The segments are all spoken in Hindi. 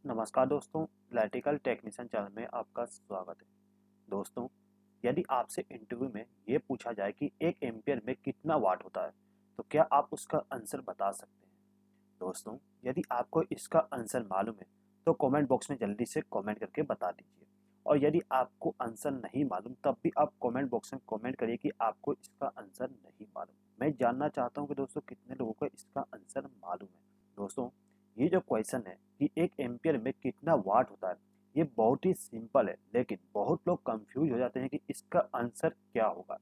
नमस्कार दोस्तों, इलेक्ट्रिकल टेक्नीशियन चैनल में आपका स्वागत है। दोस्तों, यदि आपसे इंटरव्यू में ये पूछा जाए कि 1 एम्पीयर में कितना वाट होता है, तो क्या आप उसका आंसर बता सकते हैं? दोस्तों, यदि आपको इसका आंसर मालूम है, तो कमेंट बॉक्स में जल्दी से कमेंट करके बता दीजिए। और यदि आपको आंसर नहीं मालूम, तब भी आप कमेंट बॉक्स में कमेंट करिए कि आपको इसका आंसर नहीं मालूम। मैं जानना चाहता हूँ कि दोस्तों कितने लोगों को इसका आंसर मालूम है। दोस्तों, ये जो क्वेश्चन है कि 1 एम्पीयर में कितना वाट होता है, ये बहुत ही सिंपल है, लेकिन बहुत लोग कंफ्यूज हो जाते हैं कि इसका आंसर क्या होगा।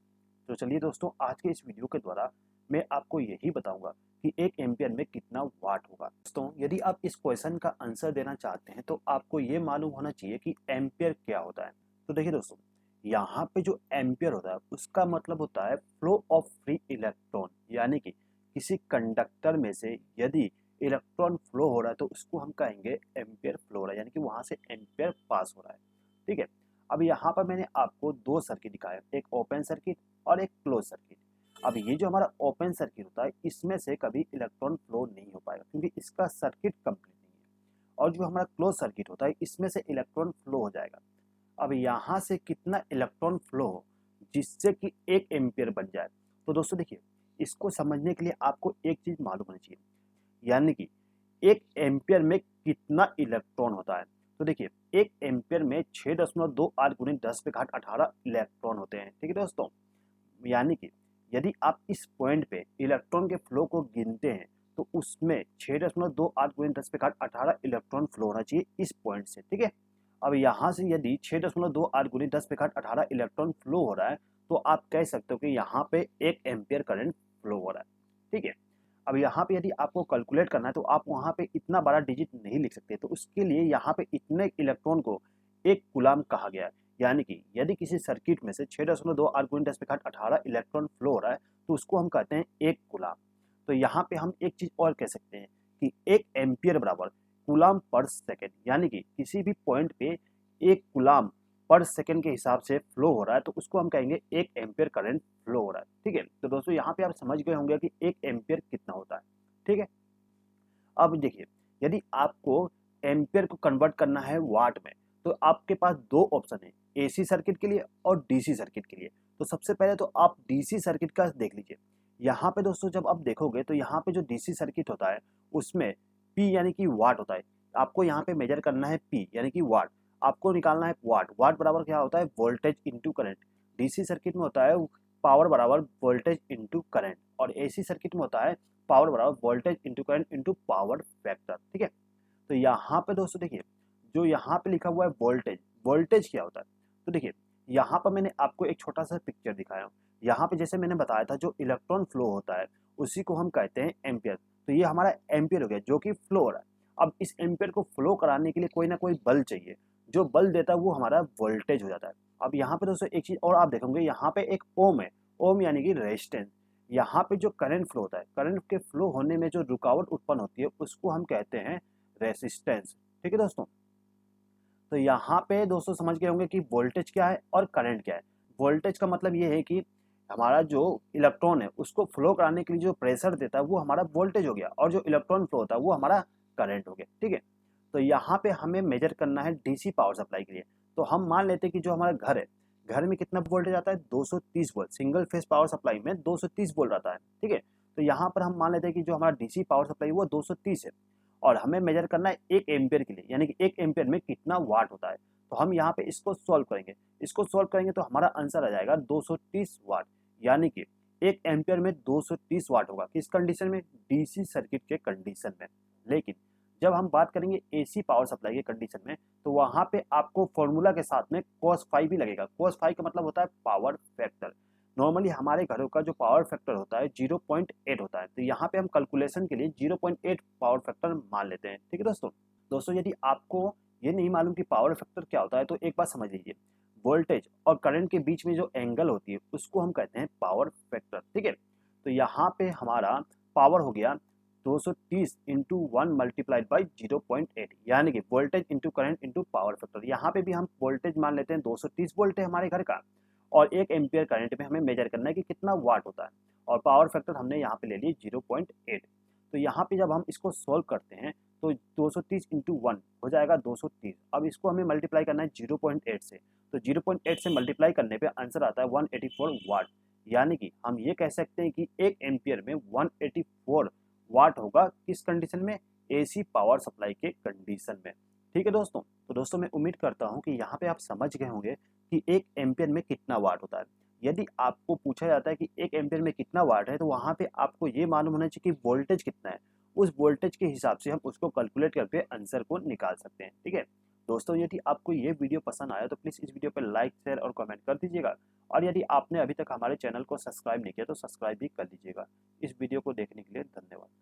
तो चलिए दोस्तों, आज के इस वीडियो के द्वारा मैं आपको यही बताऊंगा कि 1 एम्पीयर में कितना वाट होगा। दोस्तों, यदि आप इस क्वेश्चन का आंसर देना चाहते हैं तो आपको ये मालूम होना चाहिए कि एम्पीयर क्या होता है। तो देखिए दोस्तों, यहाँ पे जो एम्पीयर होता है उसका मतलब होता है फ्लो ऑफ फ्री इलेक्ट्रॉन, यानी कि किसी कंडक्टर में से यदि इलेक्ट्रॉन फ्लो हो रहा है तो उसको हम कहेंगे एम्पीयर फ्लो हो रहा है, यानी कि वहां से एम्पीयर पास हो रहा है। ठीक है। अब यहाँ पर मैंने आपको दो सर्किट दिखाया, एक ओपन सर्किट और एक क्लोज सर्किट। अब ये जो हमारा ओपन सर्किट होता है, इसमें से कभी इलेक्ट्रॉन फ्लो नहीं हो पाएगा क्योंकि इसका सर्किट कंप्लीट नहीं है। और जो हमारा क्लोज सर्किट होता है, इसमें से इलेक्ट्रॉन फ्लो हो जाएगा। अब यहाँ से कितना इलेक्ट्रॉन फ्लो हो जिससे कि 1 एम्पीयर बन जाए। तो दोस्तों देखिए, इसको समझने के लिए आपको एक चीज मालूम होनी चाहिए, यानी कि 1 एम्पीयर में कितना इलेक्ट्रॉन होता है। तो देखिए, 1 एम्पीयर में 6.28 गुणित 10 पे घात 18 इलेक्ट्रॉन होते हैं। ठीक है दोस्तों, यानी कि यदि आप इस पॉइंट पे इलेक्ट्रॉन के फ्लो को गिनते हैं तो उसमें 6.28 गुणित 10 पे घात 18 इलेक्ट्रॉन फ्लो होना चाहिए इस पॉइंट से। ठीक है। अब यहाँ से यदि 6.28 गुणित 10 पे घात 18 इलेक्ट्रॉन फ्लो हो रहा है, तो आप कह सकते हो कि यहाँ पे 1 एम्पीयर करंट फ्लो हो रहा है। ठीक है। अब यहाँ पे यदि आपको कैलकुलेट करना है तो आप वहाँ पे इतना बड़ा डिजिट नहीं लिख सकते, तो उसके लिए यहाँ पे इतने इलेक्ट्रॉन को एक कूलाम कहा गया है। यानी कि यदि किसी सर्किट में से 6.28 गुणित 10 पे घात 18 इलेक्ट्रॉन फ्लो हो रहा है तो उसको हम कहते हैं एक कूलाम। तो यहाँ पे हम एक चीज और कह सकते हैं कि 1 एम्पीयर बराबर कूलाम पर सेकेंड, यानी कि किसी भी पॉइंट पे 1 कूलाम पर सेकेंड के हिसाब से फ्लो हो रहा है तो उसको हम कहेंगे 1 एम्पीयर करंट फ्लो हो रहा है। ठीक है। तो दोस्तों, यहाँ पे आप समझ गए होंगे कि 1 एम्पीयर कितना होता है। ठीक है। अब देखिए, यदि आपको एम्पीयर को कन्वर्ट करना है वाट में, तो आपके पास दो ऑप्शन है, एसी सर्किट के लिए और डीसी सर्किट के लिए। तो सबसे पहले तो आप डीसी सर्किट का देख लीजिए। यहाँ पे दोस्तों जब आप देखोगे तो यहाँ पे जो डीसी सर्किट होता है उसमें पी यानी कि वाट होता है। आपको यहाँ पे मेजर करना है पी यानी कि वाट, आपको निकालना है वाट। वाट बराबर क्या होता है? Voltage into current. DC circuit में होता है पावर बराबर वोल्टेज इंटू करंट, और एसी सर्किट में होता है पावर बराबर voltage into current into power factor. ठीक है। तो यहाँ पे दोस्तों देखिए, जो यहाँ पे लिखा हुआ है वोल्टेज, वोल्टेज क्या होता है? तो देखिए, यहाँ पर मैंने आपको एक छोटा सा पिक्चर दिखाया हूँ। यहाँ पे जैसे मैंने बताया था, जो इलेक्ट्रॉन फ्लो होता है उसी को हम कहते हैं एम्पियर। तो ये हमारा एम्पियर हो गया जो कि फ्लो हो रहा है। अब इस एम्पियर को फ्लो कराने के लिए कोई ना कोई बल चाहिए, जो बल देता है वो हमारा वोल्टेज हो जाता है। अब यहाँ पे दोस्तों एक चीज और आप देखोगे, यहाँ पे एक ओम है। ओम यानी कि रेजिस्टेंस। यहाँ पे जो करंट फ्लो होता है, करंट के फ्लो होने में जो रुकावट उत्पन्न होती है उसको हम कहते हैं रेसिस्टेंस। ठीक है दोस्तों। तो यहाँ पे दोस्तों समझ गए होंगे कि वोल्टेज क्या है और करंट क्या है। वोल्टेज का मतलब ये है कि हमारा जो इलेक्ट्रॉन है उसको फ्लो कराने के लिए जो प्रेशर देता है वो हमारा वोल्टेज हो गया, और जो इलेक्ट्रॉन फ्लो होता है वो हमारा करंट हो गया। ठीक है। तो यहाँ पे हमें मेजर करना है डीसी पावर सप्लाई के लिए। तो हम मान लेते हैं कि जो हमारा घर है, घर में कितना वोल्टेज आता है? 230 volt. Single phase power supply में 230 वोल्ट आता है। ठीक है। तो यहाँ पर हम मान लेते हैं कि जो हमारा डीसी पावर सप्लाई वो 230 है, और हमें मेजर करना है 1 एम्पीयर के लिए, यानी कि 1 एम्पीयर में कितना वाट होता है। तो हम यहाँ पे इसको सॉल्व करेंगे। इसको सॉल्व करेंगे तो हमारा आंसर आ जाएगा 230 वाट, यानी कि 1 एम्पीयर में 230 वाट होगा। किस कंडीशन में? डीसी सर्किट के कंडीशन में। लेकिन जब हम बात करेंगे एसी पावर सप्लाई के कंडीशन में, तो वहां पे आपको फॉर्मूला के साथ में cos फाइव भी लगेगा। cos फाइव का मतलब होता है पावर फैक्टर। नॉर्मली हमारे घरों का जो पावर फैक्टर होता है 0.8 होता है, तो यहाँ पे हम कैलकुलेशन के लिए 0.8 पावर फैक्टर मान लेते हैं। ठीक है दोस्तों। दोस्तों, यदि आपको ये नहीं मालूम कि पावर फैक्टर क्या होता है तो एक बात समझ लीजिए, वोल्टेज और करंट के बीच में जो एंगल होती है उसको हम कहते हैं पावर फैक्टर। ठीक है। तो यहाँ पे हमारा पावर हो गया 230 इंटू 1 मल्टीप्लाइड बाई 0.8, यानी कि voltage into current into power factor. यहाँ पे भी हम वोल्टेज मान लेते हैं 230 वोल्ट है हमारे घर का, और 1 एम्पीयर करंट में हमें मेजर करना है कि कितना वाट होता है, और पावर फैक्टर हमने यहाँ पे ले ली 0.8। तो यहाँ पे जब हम इसको सोल्व करते हैं तो 230 इंटू 1 हो जाएगा 230। अब इसको हमें मल्टीप्लाई करना है 0.8 से, तो 0.8 से मल्टीप्लाई करने पे आंसर आता है 184 वाट। यानी कि हम ये कह सकते हैं कि 1 एम्पियर में 184 वाट होगा। किस कंडीशन में? एसी पावर सप्लाई के कंडीशन में। ठीक है दोस्तों, तो दोस्तों मैं उम्मीद करता हूँ कि यहाँ पे आप समझ गए होंगे कि 1 एम्पियर में कितना वाट होता है। यदि आपको पूछा जाता है कि 1 एम्पियर में कितना वाट है, तो वहाँ पे आपको ये मालूम होना चाहिए कि वोल्टेज कितना है। उस वोल्टेज के हिसाब से हम उसको कैलकुलेट करके आंसर को निकाल सकते हैं। ठीक है दोस्तों, यदि आपको ये वीडियो पसंद आया तो प्लीज़ इस वीडियो पर लाइक, शेयर और कमेंट कर दीजिएगा। और यदि आपने अभी तक हमारे चैनल को सब्सक्राइब नहीं किया तो सब्सक्राइब भी कर लीजिएगा। इस वीडियो को देखने के लिए धन्यवाद।